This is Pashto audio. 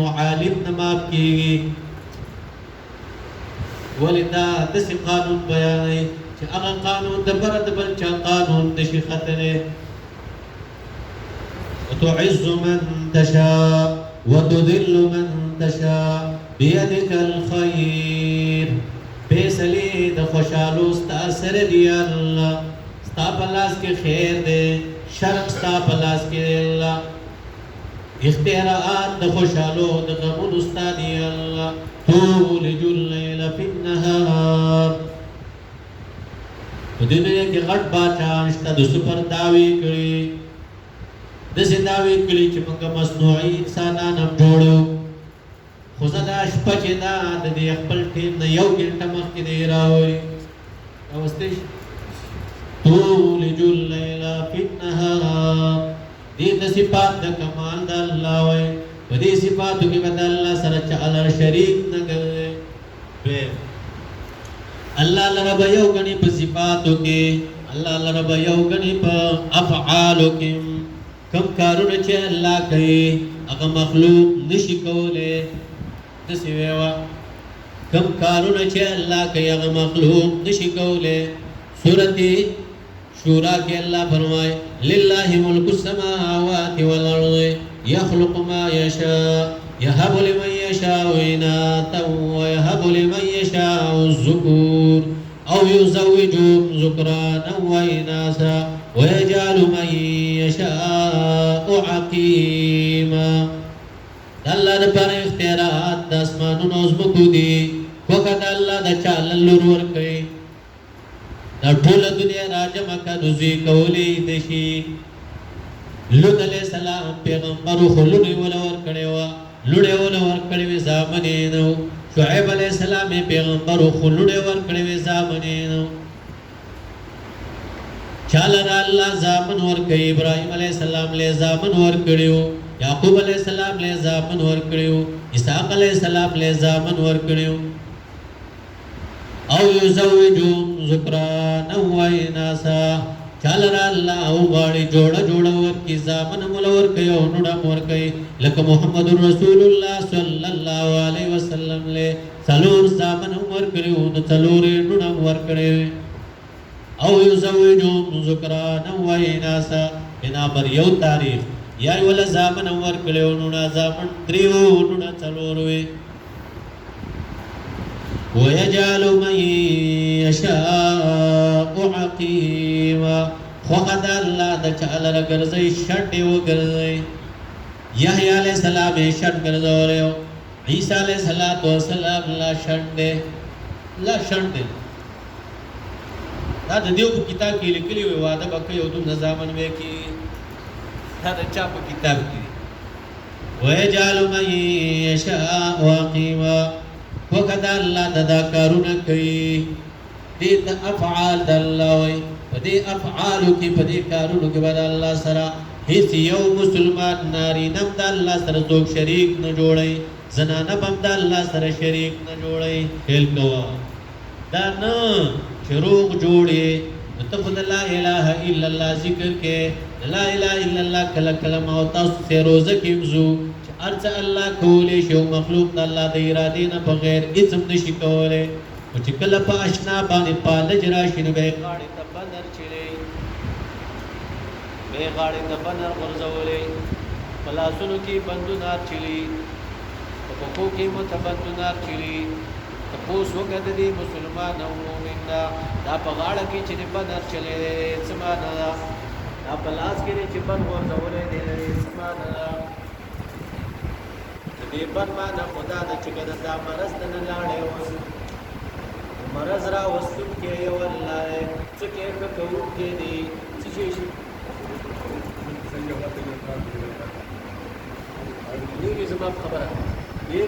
نو عالم نه معاف کیږي ولې دا داسې قانون بیانوي چې هغه قانون د بره د بل چا قانون نشي ختلی وتعز من تشاء وتذل من تشاء بيدك الخير فیصلې د خوشحالو ستا سره دی الله ستا په لاس کې خیر دی شرم ستا په لاس کې دی الله اختیارات د خوشحالو د غمونو ستا دی الله تولج الليل في النهار په دنیا کې غټ باچان شته د سپر دعوی کړي داسې دعوی کړي چې موږ مصنوعي انسانان هم جوړو خو زه دا شپه چې دا د دې خپل ټیم نه یو ګنټه مخکې دی راوړي راوستی شي تولج الليل في النهار دې د صفات د کمال د الله وایي په دې صفاتو کې به د الله سره چاله شریک نه کوي الله لره به یو غني په صفاتو کې الله لره به یو غني په افعالو کې کم کارونه چې الله کوي هغه مخلوق نشي کولی داسې ویوه کم کارونه چې الله کوي هغه مخلوق نشي کولی سورت شورا کې الله فرمایي لله ملک السماوات والارض يخلق ما يشاء يهب لمن يشاء إناثا ويهب لمن يشاء الذكور أو يزوجهم ذكرانا وإناثا ويجعل من يشاء عقيما الله د پر اختیارات د اسمانونو زمکو دي کوکه د الله د چال لور ور کوي د ټول دنیا راجمه کنوزي کولی دشي لوط علیہ السلام پیغمبر خلونی ولور کړي لوړې ولور کړي زامنې نو شعیب علیہ السلام پیغمبر خلونی ور کړي زامنې نو چاله الله زامن ور کوي ابراهيم علیہ السلام له زامن ور کړيو یعقوب علیہ السلام له زامن ور کړیو اسحاق علیہ السلام له زامن ور کړیو او یزوجهم ذکرانا و اناسا چال را الله او غاړي جوړه جوړه ور کی زامن مولور کيو نوډه مور کوي لکه محمد رسول الله صلی الله علیه وسلم له څلور زامن ور کړیو نو څلور نوډه ور کړیو او یزوجهم ذکرانا و اناسا بنا بر یو تاریخ یا ولا زامن ور کړو نو زامن دریو نو څلوروي ويجعل من يشاء عقيما خد الله د چاله ګرځي شټ یو ګرځي یحیی علیہ السلام شټ ګرځولیو عیسی علیہ السلام لا شټ لا شټ دا د دیو په کتاب کې لیکلي وي واده بکې یو د نظامن وې کې هذا چا په کتاب کې ويجعل من يشاء عقيما وکدا الله ددا کارونه کوي دې د افعال د الله وي په دې افعال کې په دې کارونو کې بد الله سره هیڅ یو مسلمان ناری نم د الله سره څوک شریک نه جوړي زنانه بم د الله سره شریک نه جوړي خیال کوا دا نه شروع جوړي ته خود لا اله الا الله ذکر کې لا اله الا الله کله کله او تاسو سے روزه کې وزو ارڅ الله کولې شو مخلوق د الله د ارادې نه بغیر اسم نشي کولای او چې کله په آشنا باندې پالج راشي نو به غاړې ته بنر چلے به غاړې ته بنر ورزولې پلاسونو کې بندونار چلی په کو کې متبندونار چلی تاسو وګد دي مسلمان او مؤمن دا په غاړه کې چې بنر چلے سمانه دا پلاس کې چې بن ورزولې دي سمانه دې بن باندې خدا د چګه د مرز نه لاړې اوس مرز را وستو کې یو الله چې کې په کوو کې دي چې شي څنګه وته دې زما خبره